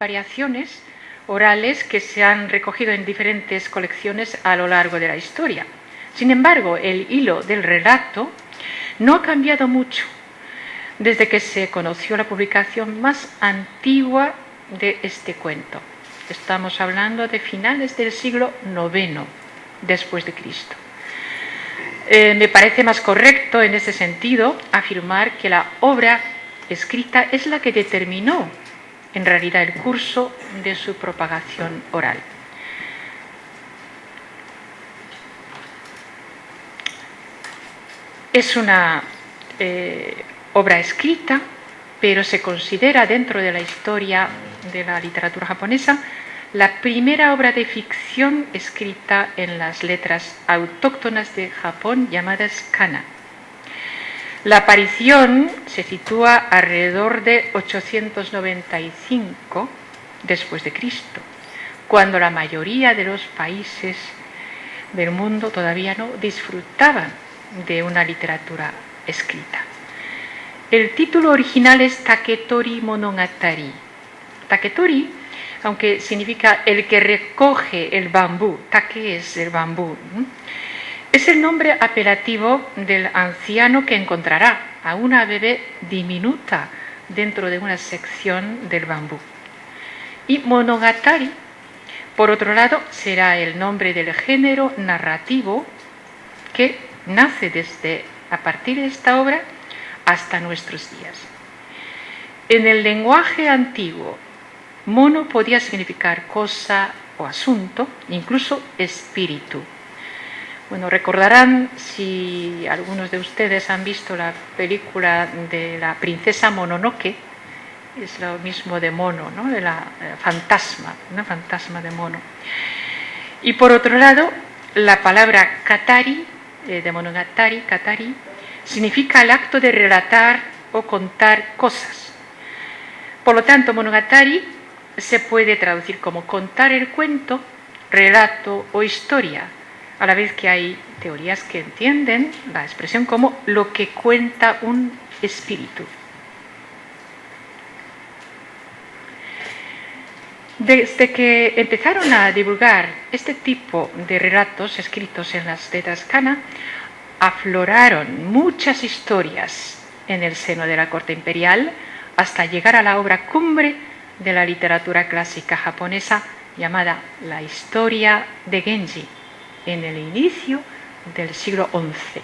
variaciones orales que se han recogido en diferentes colecciones a lo largo de la historia. Sin embargo, el hilo del relato no ha cambiado mucho desde que se conoció la publicación más antigua de este cuento. Estamos hablando de finales del siglo IX después de Cristo. Me parece más correcto en ese sentido afirmar que la obra escrita es la que determinó en realidad el curso de su propagación oral. Es una obra escrita, pero se considera dentro de la historia de la literatura japonesa la primera obra de ficción escrita en las letras autóctonas de Japón llamadas kana. La aparición se sitúa alrededor de 895 después de Cristo, cuando la mayoría de los países del mundo todavía no disfrutaban de una literatura escrita. El título original es Taketori Monogatari. Taketori, aunque significa el que recoge el bambú, take es el bambú, es el nombre apelativo del anciano que encontrará a una bebé diminuta dentro de una sección del bambú. Y Monogatari, por otro lado, será el nombre del género narrativo que nace a partir de esta obra hasta nuestros días. En el lenguaje antiguo, mono podía significar cosa o asunto, incluso espíritu. Bueno, recordarán, si algunos de ustedes han visto la película de la princesa Mononoke, es lo mismo de mono, ¿no? De la fantasma, una fantasma de mono. Y por otro lado, la palabra katari, de Monogatari, katari, significa el acto de relatar o contar cosas. Por lo tanto, Monogatari se puede traducir como contar el cuento, relato o historia, a la vez que hay teorías que entienden la expresión como lo que cuenta un espíritu. Desde que empezaron a divulgar este tipo de relatos escritos en las letras kana, afloraron muchas historias en el seno de la corte imperial hasta llegar a la obra cumbre de la literatura clásica japonesa llamada La Historia de Genji, en el inicio del siglo XI.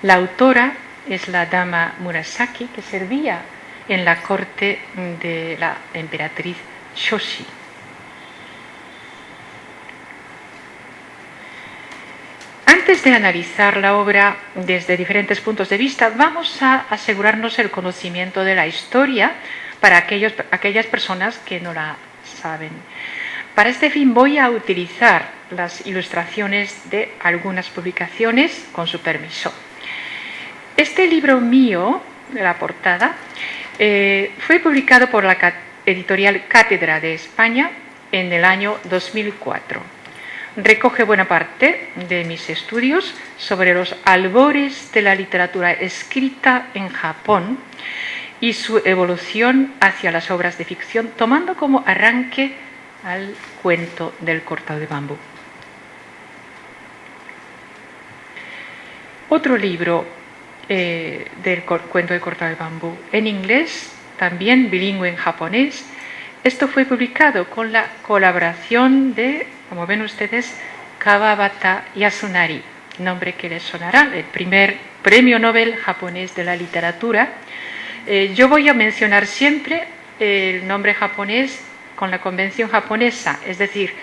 La autora es la dama Murasaki, que servía en la corte de la emperatriz Shoshi. Antes de analizar la obra desde diferentes puntos de vista, vamos a asegurarnos el conocimiento de la historia para aquellas personas que no la saben. Para este fin voy a utilizar las ilustraciones de algunas publicaciones con su permiso. Este libro mío, de la portada, fue publicado por la editorial Cátedra de España en el año 2004. Recoge buena parte de mis estudios sobre los albores de la literatura escrita en Japón y su evolución hacia las obras de ficción, tomando como arranque al cuento del cortado de bambú. Otro libro del cuento del cortado de bambú, en inglés, también bilingüe en japonés. Esto fue publicado con la colaboración de, como ven ustedes, Kawabata Yasunari, nombre que les sonará, el primer premio Nobel japonés de la literatura. Yo voy a mencionar siempre el nombre japonés con la convención japonesa, es decir,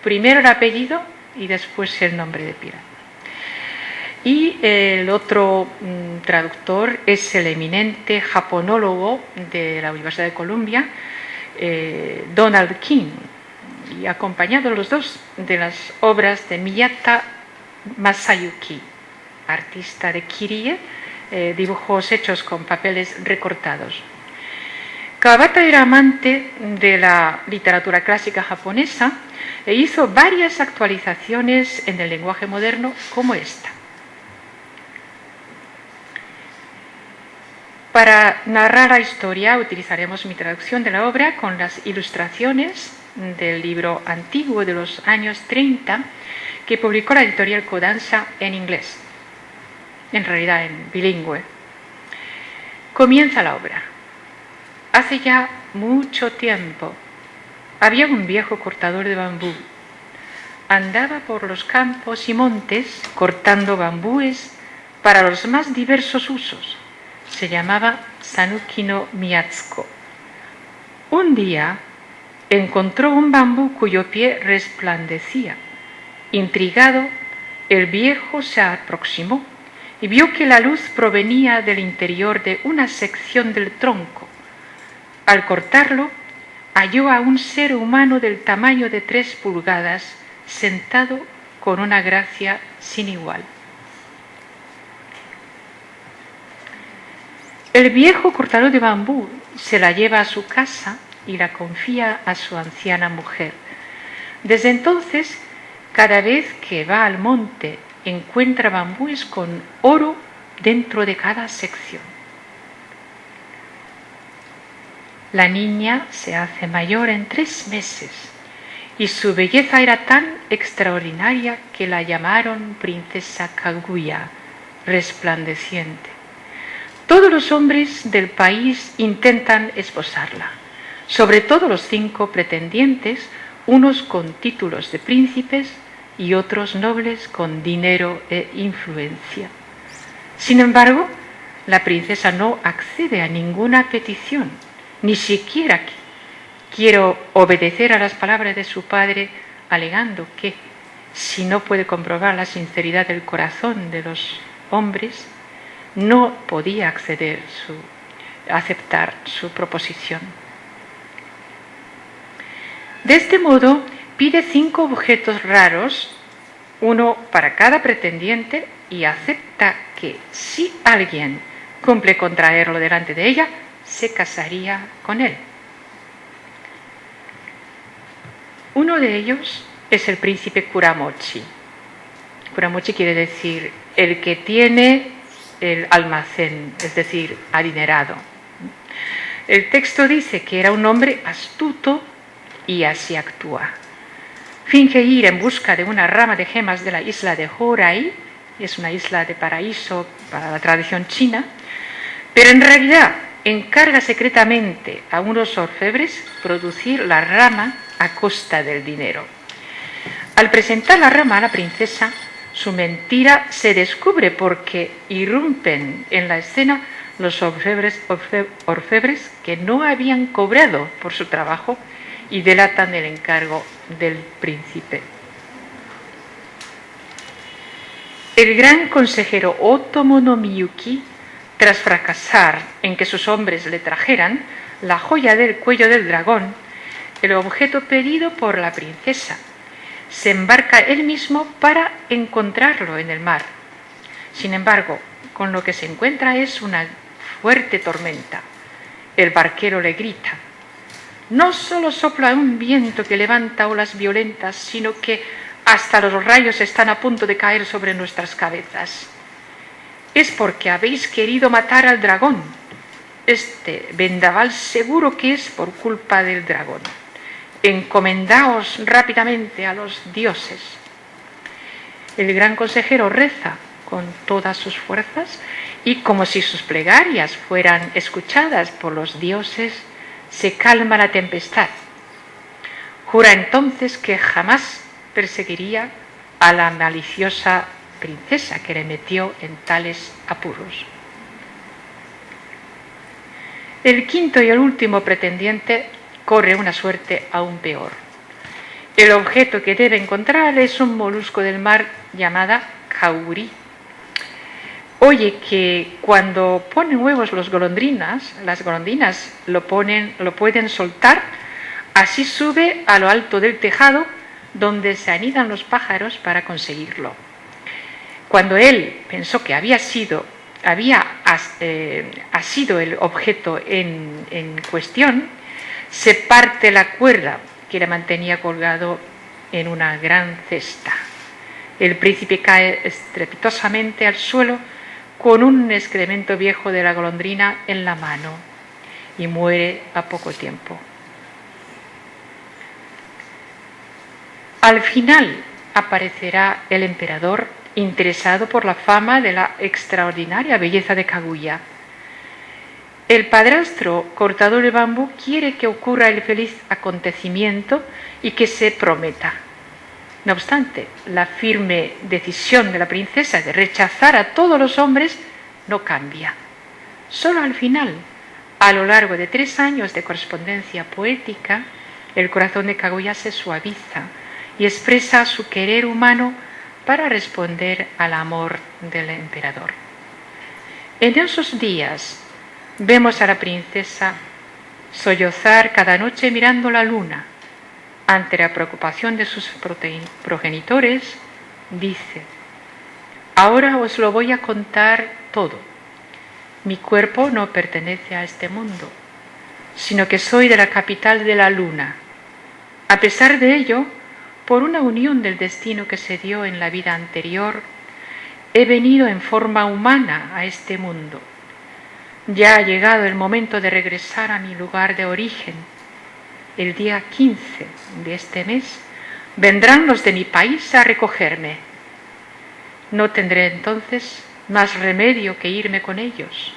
primero el apellido y después el nombre de pila. Y el otro traductor es el eminente japonólogo de la Universidad de Columbia, Donald King, y acompañado los dos de las obras de Miyata Masayuki, artista de Kirie, dibujos hechos con papeles recortados. Kawabata era amante de la literatura clásica japonesa e hizo varias actualizaciones en el lenguaje moderno como esta. Para narrar la historia utilizaremos mi traducción de la obra con las ilustraciones del libro antiguo de los años 30 que publicó la editorial Kodansha en inglés, en realidad en bilingüe. Comienza la obra. Hace ya mucho tiempo había un viejo cortador de bambú. Andaba por los campos y montes cortando bambúes para los más diversos usos. Se llamaba Sanuki no Miyatsuko. Un día encontró un bambú cuyo pie resplandecía. Intrigado, el viejo se aproximó y vio que la luz provenía del interior de una sección del tronco. Al cortarlo, halló a un ser humano del tamaño de 3 pulgadas, sentado con una gracia sin igual. El viejo cortador de bambú se la lleva a su casa y la confía a su anciana mujer. Desde entonces, cada vez que va al monte, encuentra bambúes con oro dentro de cada sección. La niña se hace mayor en 3 meses y su belleza era tan extraordinaria que la llamaron princesa Kaguya, resplandeciente. Todos los hombres del país intentan esposarla, sobre todo los 5 pretendientes, unos con títulos de príncipes y otros nobles con dinero e influencia. Sin embargo, la princesa no accede a ninguna petición, ni siquiera quiere obedecer a las palabras de su padre, alegando que, si no puede comprobar la sinceridad del corazón de los hombres, no podía aceptar su proposición. De este modo, pide 5 objetos raros, uno para cada pretendiente, y acepta que si alguien cumple con traerlo delante de ella, se casaría con él. Uno de ellos es el príncipe Kuramochi. Kuramochi quiere decir el que tiene el almacén, es decir, adinerado. El texto dice que era un hombre astuto y así actúa. Finge ir en busca de una rama de gemas de la isla de Horai, es una isla de paraíso para la tradición china, pero en realidad encarga secretamente a unos orfebres producir la rama a costa del dinero. Al presentar la rama a la princesa, su mentira se descubre porque irrumpen en la escena los orfebres que no habían cobrado por su trabajo y delatan el encargo del príncipe. El gran consejero Otomo no Miyuki, tras fracasar en que sus hombres le trajeran la joya del cuello del dragón, el objeto pedido por la princesa, se embarca él mismo para encontrarlo en el mar. Sin embargo, con lo que se encuentra es una fuerte tormenta. El barquero le grita: no solo sopla un viento que levanta olas violentas, sino que hasta los rayos están a punto de caer sobre nuestras cabezas. Es porque habéis querido matar al dragón. Este vendaval seguro que es por culpa del dragón. Encomendaos rápidamente a los dioses. El gran consejero reza con todas sus fuerzas y, como si sus plegarias fueran escuchadas por los dioses, se calma la tempestad. Jura entonces que jamás perseguiría a la maliciosa princesa que le metió en tales apuros. El quinto y el último pretendiente corre una suerte aún peor. El objeto que debe encontrar es un molusco del mar llamada kauri. Oye que cuando ponen huevos las golondrinas lo pueden soltar, así sube a lo alto del tejado donde se anidan los pájaros para conseguirlo. Cuando él pensó que había sido el objeto en cuestión, se parte la cuerda que le mantenía colgado en una gran cesta. El príncipe cae estrepitosamente al suelo con un excremento viejo de la golondrina en la mano y muere a poco tiempo. Al final aparecerá el emperador interesado por la fama de la extraordinaria belleza de Kaguya. El padrastro cortador de bambú quiere que ocurra el feliz acontecimiento y que se prometa. No obstante, la firme decisión de la princesa de rechazar a todos los hombres no cambia. Solo al final, a lo largo de 3 años de correspondencia poética, el corazón de Kaguya se suaviza y expresa su querer humano para responder al amor del emperador. En esos días vemos a la princesa sollozar cada noche mirando la luna. Ante la preocupación de sus progenitores, dice: ahora os lo voy a contar todo. Mi cuerpo no pertenece a este mundo, sino que soy de la capital de la luna. A pesar de ello, por una unión del destino que se dio en la vida anterior, he venido en forma humana a este mundo. Ya ha llegado el momento de regresar a mi lugar de origen. El día 15 de este mes vendrán los de mi país a recogerme. No tendré entonces más remedio que irme con ellos.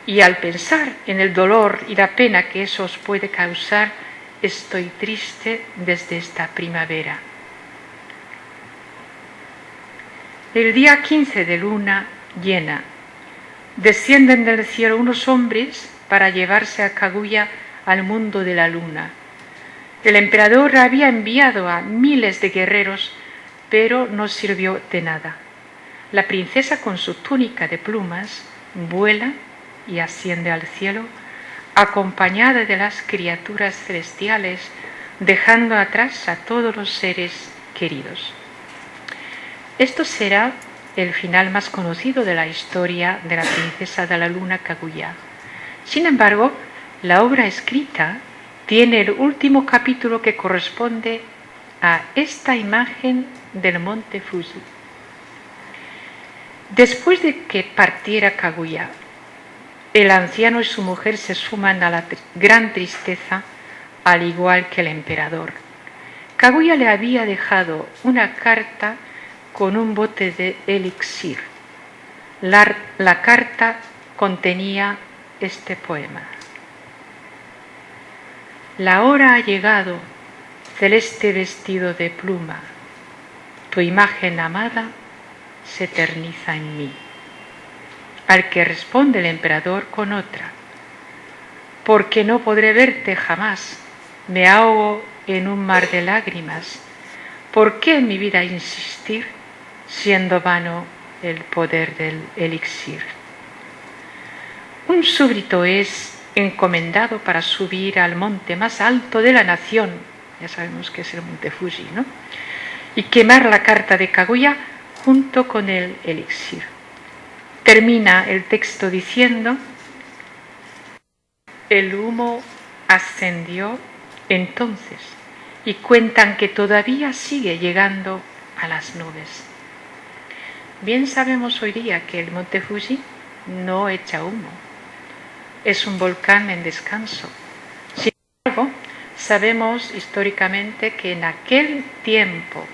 Y al pensar en el dolor y la pena que eso os puede causar, estoy triste desde esta primavera. El día 15 de luna llena, descienden del cielo unos hombres para llevarse a Kaguya al mundo de la luna. El emperador había enviado a miles de guerreros, pero no sirvió de nada. La princesa, con su túnica de plumas, vuela y asciende al cielo, acompañada de las criaturas celestiales, dejando atrás a todos los seres queridos. Esto será el final más conocido de la historia de la princesa de la luna Kaguya. Sin embargo, la obra escrita tiene el último capítulo que corresponde a esta imagen del monte Fuji. Después de que partiera Kaguya, el anciano y su mujer se suman a la gran tristeza, al igual que el emperador. Kaguya le había dejado una carta con un bote de elixir. La carta contenía este poema: la hora ha llegado, celeste vestido de pluma, tu imagen amada se eterniza en mí. Al que responde el emperador con otra: porque no podré verte jamás, me ahogo en un mar de lágrimas. ¿Por qué en mi vida insistir, siendo vano el poder del elixir? Un súbdito es encomendado para subir al monte más alto de la nación, ya sabemos que es el monte Fuji, ¿no?, y quemar la carta de Kaguya junto con el elixir. Termina el texto diciendo: el humo ascendió entonces y cuentan que todavía sigue llegando a las nubes. Bien sabemos hoy día que el monte Fuji no echa humo, es un volcán en descanso. Sin embargo, sabemos históricamente que en aquel tiempo,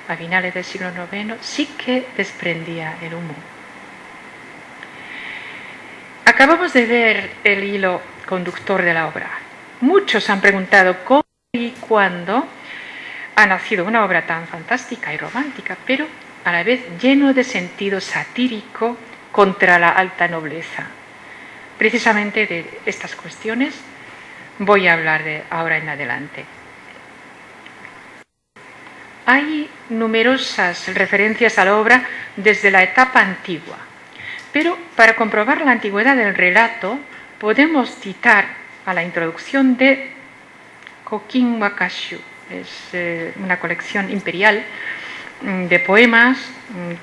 a finales del siglo IX, sí que desprendía el humo. Acabamos de ver el hilo conductor de la obra. Muchos han preguntado cómo y cuándo ha nacido una obra tan fantástica y romántica, pero a la vez lleno de sentido satírico contra la alta nobleza. Precisamente de estas cuestiones voy a hablar de ahora en adelante. Hay numerosas referencias a la obra desde la etapa antigua, pero para comprobar la antigüedad del relato podemos citar a la introducción de Kokin Wakashu. Es una colección imperial de poemas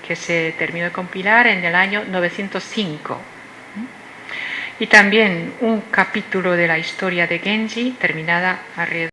que se terminó de compilar en el año 905. Y también un capítulo de la historia de Genji, terminada alrededor